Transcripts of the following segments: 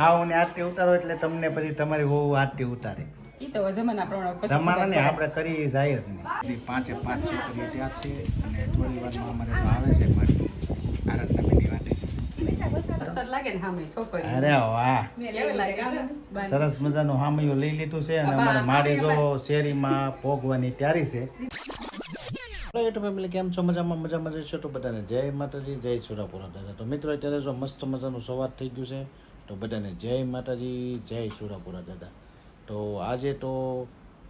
હાવ ને આરતી ઉતારો એટલે તમને પછી તમારી વહુ આરતી ઉતારે. ઈ તો જમાના પ્રમાણે જમાનાને આપણે કરી જાય જ નહીં. 5 એ 5 છોકરીઓ ત્યાં છે અને થોડી વારમાં અમારે તો આવે છે મારી આરાધના બેની વાટે છે. મસ્ત લાગે ને હામે છોકરી. અરે વાહ, કેવું લાગે સરસ મજાનું હામયું લઈ લીધું છે અને અમારે માડી જો શેરીમાં પોગવાની તૈયારી છે. યુટ્યુબ ફેમિલી કેમ છો? મજામાં જશો તો બધાને જય માતાજી, જય સુરાપુરા દાદા. તો મિત્રો અત્યારે જો મસ્ત મજાનું સવાર થઈ ગયું છે તો બધાને જય માતાજી, જય સુરાપુરા દાદા. તો આજે તો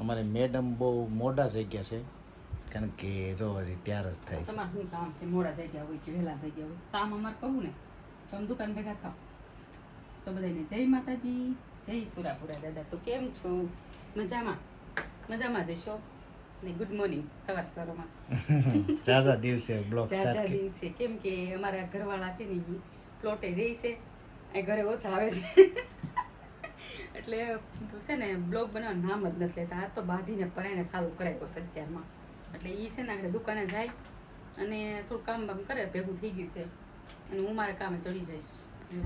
અમારે મેડમ બહુ મોડા થઈ ગયા છે કારણ કે જો હજી ત્યાર જ થાય છે. તમારે શું કામ છે? મોડા થઈ ગયા હોય કે વહેલા થઈ ગયા હોય? કામ અમારે કહું ને તમે દુકાન ભેગા થાવ. તો બધાને જય માતાજી, જય સુરાપુરા દાદા. તો કેમ છો? મજામાં જશો ને? ગુડ મોર્નિંગ સવારમાં જાજા દિવસે બ્લોગ જાજા દિવસે કેમ કે અમારા ઘરવાળા છે ને પ્લોટે રહી છે એ ઘરે ઓછા આવે છે એટલે છે ને બ્લોગ બનાવવાનું નામ જ નથી લેતા. આ તો બાંધીને પરાઈને સારું કરાવ્યો છે અત્યારમાં. એટલે એ છે ને આપણે દુકાને જાય અને થોડું કામ બામ કરે ભેગું થઈ ગયું છે અને હું મારા કામે ચડી જઈશ.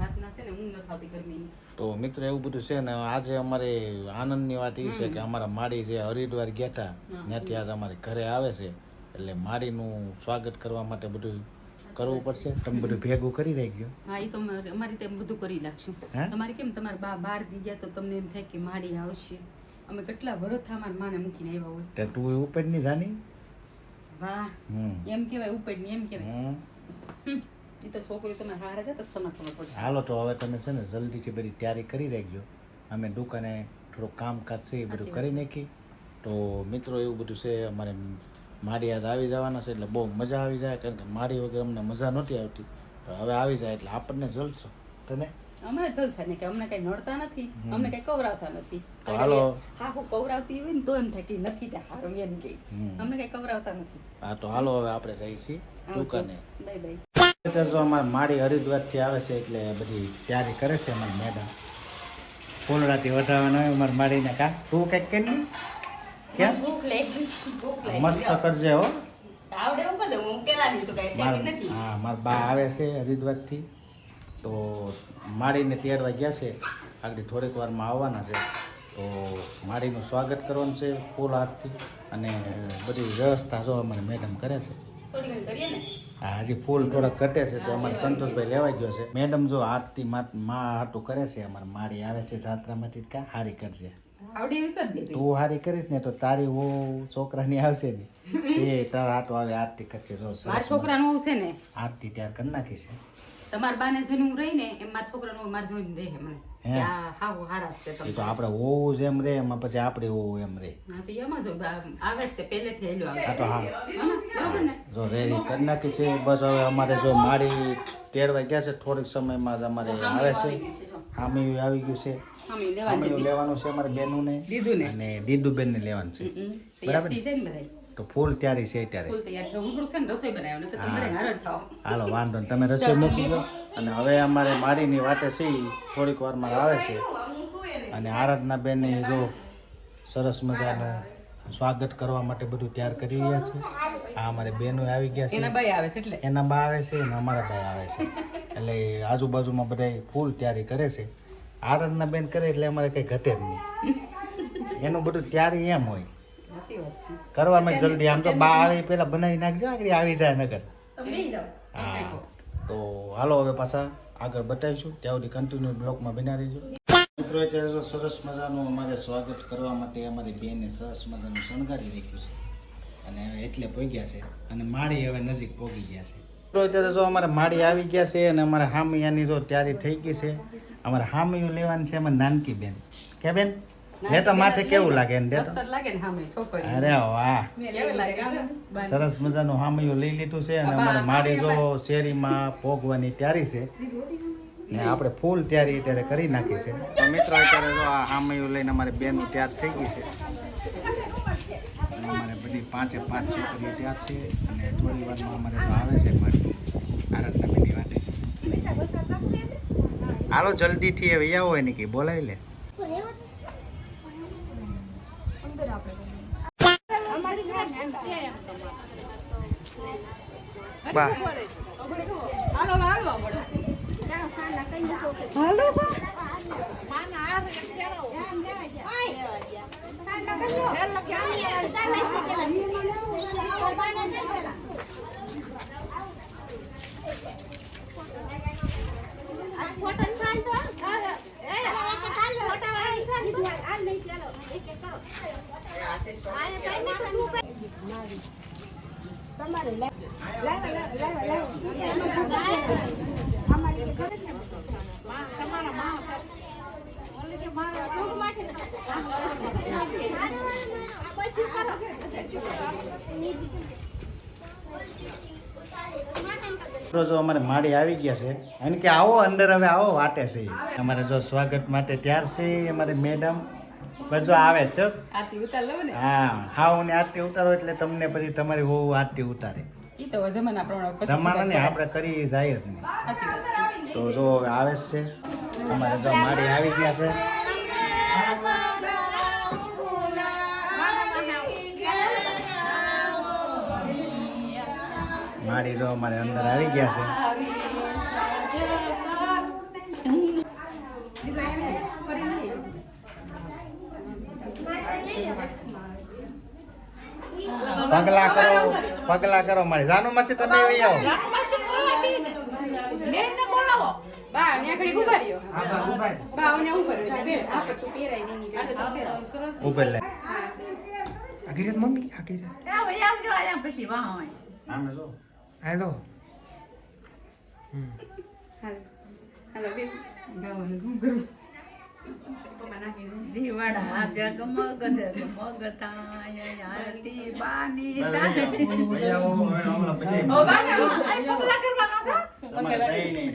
રાતના છે ને ઊંઘ નથી આવતી ગરમીની. તો મિત્રો એવું બધું છે ને આજે અમારે આનંદની વાત એ છે કે અમારા માડી જે હરિદ્વાર ગયા હતા ત્યાંથી આજે અમારે ઘરે આવે છે એટલે માડીનું સ્વાગત કરવા માટે બધું કરવું પડશે. તમે બધું ભેગું કરી રાખજો. હા, એ તો અમારી રીતે બધું કરી નાખશું. તમારે કેમ તમારા બા બહાર દી ગયા તો તમને એમ થાય કે માડી આવશે. અમે કેટલા વર્ષ અમારા માને મૂકીને આવ્યા હોય. તે તું ઉપર ની જાની? વાહ, એમ કહેવાય ઉપર ની, એમ કહેવાય. એ તો છોકરી તમે હારે છે તો તમને ખબર પડશે. હાલો તો હવે તમે છે ને જલ્દીથી બધી તૈયારી કરી રાખજો. અમે દુકાને થોડું કામકાજ છે એ બધું કરી નાખી. તો મિત્રો એવું બધું છે અમારે માડી આજ આવી જવાના છે એટલે બહુ મજા આવી જાય કારણ કે માડી વગર અમને મજા નહોતી આવતી. હવે આવી જાય એટલે આપણને જલસો. તને અમારે જલસા ને કે અમને કઈ નડતા નથી, અમને કઈ કવરાવતા નથી. હાલો હા, હું કવરાવતી હોય ને તો એમ થાય કે નથી તે હારું એમ કે અમને કઈ કવરાવતા નથી. હા તો હાલો હવે આપણે જઈએ છીએ દુકાને. Bye bye. અત્યારે જો અમારે માડી હરિદ્વારથી આવે છે એટલે બધી તૈયારી કરે છે અમારી મેડમ. ફૂલડાથી વધારવાના હોય અમારી માડીને. કા તું કંઈક કરી ક્યાં ભૂખ લાગી મસ્ત કરજે હો. આવડે એવું બધું હું પેલા ની શું કઈ નથી. હા, મારા બા આવે છે હરિદ્વારથી તો માડીને તેડવા ગયા છે. આગળ થોડીક વારમાં આવવાના છે તો માડીનું સ્વાગત કરવાનું છે ફૂલ હાથથી અને બધી વ્યવસ્થા જો અમારી મેડમ કરે છે. થોડી ઘણી કરીએ ને. હા, હજી ફૂલ થોડાક ઘટે છે તો અમારે સંતોષભાઈ લેવાઈ ગયો છે. મેડમ જો આરતી માં હાટું કરે છે. અમારે માડી આવે છે જાત્રામાંથી. કા હારી કરજે. આવડે એવી કરી દે. તું હારી કરીશ ને તો તારી વહુ છોકરાની આવશે ને એ તારા હાટો આવે આરતી કરશે. જો મારા છોકરાનું છે ને આરતી ત્યાર કરી નાખી છે. તમારા બાને જોઈને હું રહી ને એમ મારા છોકરાનું મારે જોઈને રહે મને. હાવ હારા છે એ તો આપણે હોવું જ એમ રે એમાં પછી આપણે હોવું એમ રે. હા, તો એમાં જો આવે છે પહેલેથી હેલો આવે. હા તો હા બરાબર ને. જો રેડી કરી નાખી છે. બસ હવે અમારે જો માડી તેડવા ગયા છે થોડીક સમયમાં જ અમારે આવે છે. હામી આવી ગયું છે. હામી લેવાનું છે અમારે બેનું ને દીધું ને અને દીદુ બેન ને લેવાનું છે. બરાબર ને? તો ફૂલ તૈયારી છે અત્યારે. ફૂલ તૈયાર છે. હું થોડુંક છે ને રસોઈ બનાવ્યો ને તો તમારે હાર થાવ. હાલો વાંધો ને તમે રસોઈ મૂકી દો અને હવે અમારે માડીની વાટે છે થોડીક વારમાં આવે છે અને આરાધના બેન જો સરસ મજાનું સ્વાગત કરવા માટે બધું તૈયાર કરી રહ્યા છે. આ અમારે બહેનો આવી ગયા છે. એના બાઈ આવે છે એટલે એના બા આવે છે અને અમારા ભાઈ આવે છે એટલે આજુબાજુમાં બધા ફૂલ તૈયારી કરે છે. આરાધના બેન કરે એટલે અમારે કઈ ઘટે જ નહીં. એનું બધું તૈયારી એમ હોય કરવામાં જલ્દી. આમ તો બા આવે પેલા બનાવી નાખજો આગળ આવી જાય નગર. હા તો હાલો હવે પાછા આગળ બતાવીશું. ત્યાં સુધી કન્ટિન્યુ બ્લોકમાં બના રહીજો. મિત્રો અત્યારે તો સરસ મજાનું અમારે સ્વાગત કરવા માટે અમારી બેને સરસ મજાનું શણગારી રાખ્યું છે અને એટલે પહોંચ્યા છે અને માળી હવે નજીક પહોંચી ગયા છે. મિત્રો અત્યારે જો અમારે માળી આવી ગયા છે અને અમારે હામિયાની જો તૈયારી થઈ ગઈ છે. અમારે હામિયું લેવાનું છે અમારે નાનકી બેન. કે બેન લેતા માથે કેવું લાગે ને? મસ્ત લાગે ને હામે છોકરી. અરે વાહ, કેવું લાગે? સરસ મજાનું હામિયું લઈ લીધું છે અને અમારે માડી જો શેરીમાં પોગવાની તૈયારી છે ને આપણે ફૂલ તૈયારી અત્યારે કરી નાખી છે. તો મિત્રો અત્યારે જો આ હામિયું લઈને અમારે બેનું તૈયાર થઈ ગઈ છે અને અમારે બધી 5 એ 5 છોકરીઓ તૈયાર છે અને થોડી વારમાં અમારે તો આવે છે મારી આરાધના બેની વાટે છે. હાલો જલ્દીથી હવે આવો એને કે બોલાવી લે. બા હાલો હાલો હાલો તો જો અમારે માડી આવી ગયા છે અને કે આવો અંદર હવે આવો વાટે છે અમારે જો સ્વાગત માટે તૈયાર છે અમારે મેડમ બધો આવે છે હો. આરતી ઉતાર લઉં ને હા હાવ ને આરતી ઉતારો એટલે તમને પછી તમારી વહુ આરતી ઉતારે ઈ તો જમાના પ્રમાણે પછી જમાના ને આપણે કરી જાય જ નહીં સાચી વાત છે. તો જો હવે આવે જ છે અમારે જો માડી આવી ગયા છે માડી જો અમારે અંદર આવી ગયા છે પગલા કરો મારી જાનુ માસી તમે આવી આવો બા ન્યા ઘડી ઉભા રહ્યો બા ન્યા ઉભા રહ્યો બેન આ પર તું પહેરાય નહીં બેન ઉપર લે આગળ મમ્મી આગળ આમે જો હાલો હાલો હાલો બેન ગાવાનું ઘૂંઘરું દીવાડા જગમગ જગમગ થાય આરતી બાની ઓ બા પગલા કરવાના છે તમારે કઈ નહીં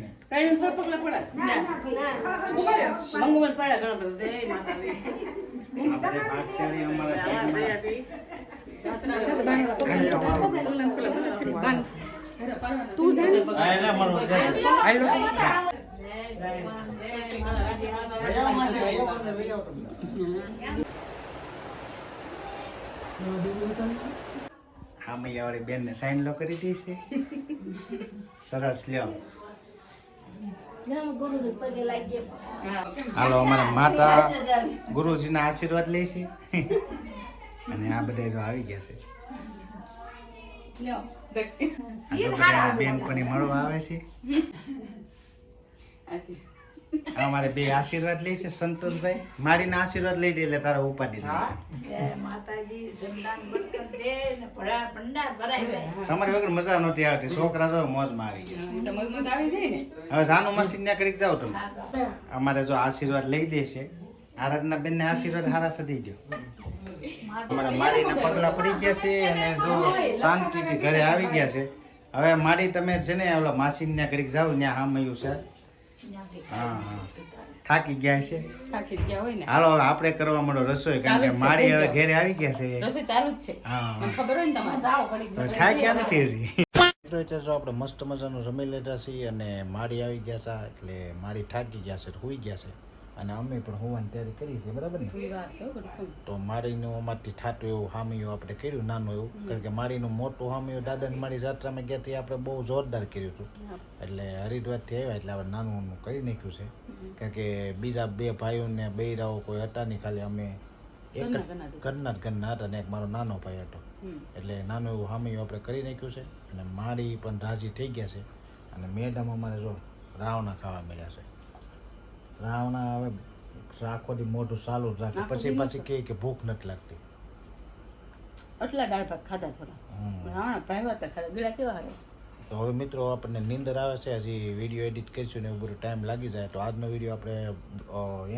આપણે ભાગશાળી અમારા તું જાણ આ એટલે અમારું હાલો હા મૈયા વાળી બેન ને સાઈન લો કરી દઈ છે સરસ લ્યો હાલો અમારા માતા ગુરુજીના આશીર્વાદ લે છે અને આ બધા જો આવી ગયા છે લ્યો આ તો બધા બેનપણી મળવા આવે છે આસી અમારે બે આશીર્વાદ લે છે સંતોષભાઈ મારીના આશીર્વાદ લઈ દે એટલે તારા ઉપાધિ નહીં. જય માતાજી જમદાન બરકત દે ને ભંડાર ભરાઈ જાય તમારી વગર મજા નહોતી આવતી છોકરા તો મોજમાં આવી ગયા તો મજ આવી જાય ને હવે જાનુ મશીન ને કડીક જાઓ તમે અમારે જો આશીર્વાદ લઈ દે છે આરાધના બેન ને આશીર્વાદ હારા થતી ગયો અમારા માડીના પગલા પડી ગયા છે અને જો શાંતિથી ઘરે આવી ગયા છે હવે માડી તમે છે ને ઓલા માસીન ને કડીક જાઓ ત્યાં હામયું છે હા હા થાકી ગયા છે થાકી ગયા હોય ને હાલો હવે આપણે કરવા માંડો રસોઈ કારણ કે માડી હવે ઘરે આવી ગયા છે રસોઈ ચાલુ જ છે હા મને ખબર હોય ને તમારે તો થાક્યા નથી હજી મિત્રો જો આપણે મસ્ત મજાનું જમી લેતા છીએ અને માડી આવી ગયા હતા એટલે માડી થાકી ગયા છે સુઈ ગયા છે અને અમે પણ હોવાની તૈયારી કરી છે બરાબર ને તો માડીનું અમારથી થાતું એવું હામિયું આપણે કર્યું નાનું એવું કારણ કે માડીનું મોટું હામિયું દાદાની માડી જાત્રામાં ગયા તે આપણે બહુ જોરદાર કર્યું હતું એટલે હરિદ્વારથી આવ્યા એટલે આપણે નાનું કરી નાખ્યું છે કારણ કે બીજા બે ભાઈઓને બૈરાઓ કોઈ હતા નહીં ખાલી અમે એક જ ઘરના હતા ને એક મારો નાનો ભાઈ હતો એટલે નાનું એવું હામિયું આપણે કરી નાખ્યું છે અને માડી પણ રાજી થઈ ગયા છે અને મેડમ અમારે જો રાવણા ખાવા મળ્યા છે રાવણા હવે આખો દી મોઢું ચાલુ જ રાખે પછી કહે કે ભૂખ નથી લાગતી આટલા દાળ ભાત ખાધા થોડા હા ભાઈ ખાધા ગળા કેવા આવે તો હવે મિત્રો આપણને નીંદર આવે છે હજી વિડીયો એડિટ કરીશું ને એવું બધું ટાઈમ લાગી જાય તો આજનો વિડીયો આપણે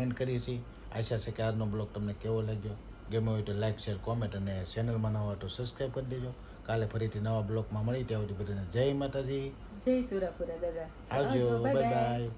એન્ડ કરીએ છીએ આશા છે કે આજનો બ્લોગ તમને કેવો લાગ્યો ગમ્યો હોય તો લાઈક શેર કોમેન્ટ અને ચેનલમાં નવા હોય તો સબસ્ક્રાઈબ કરી દેજો કાલે ફરીથી નવા બ્લોગમાં મળી ત્યાં સુધી બધાને જય માતાજી જય સુરાપુરા દાદા આવજો બાય બાય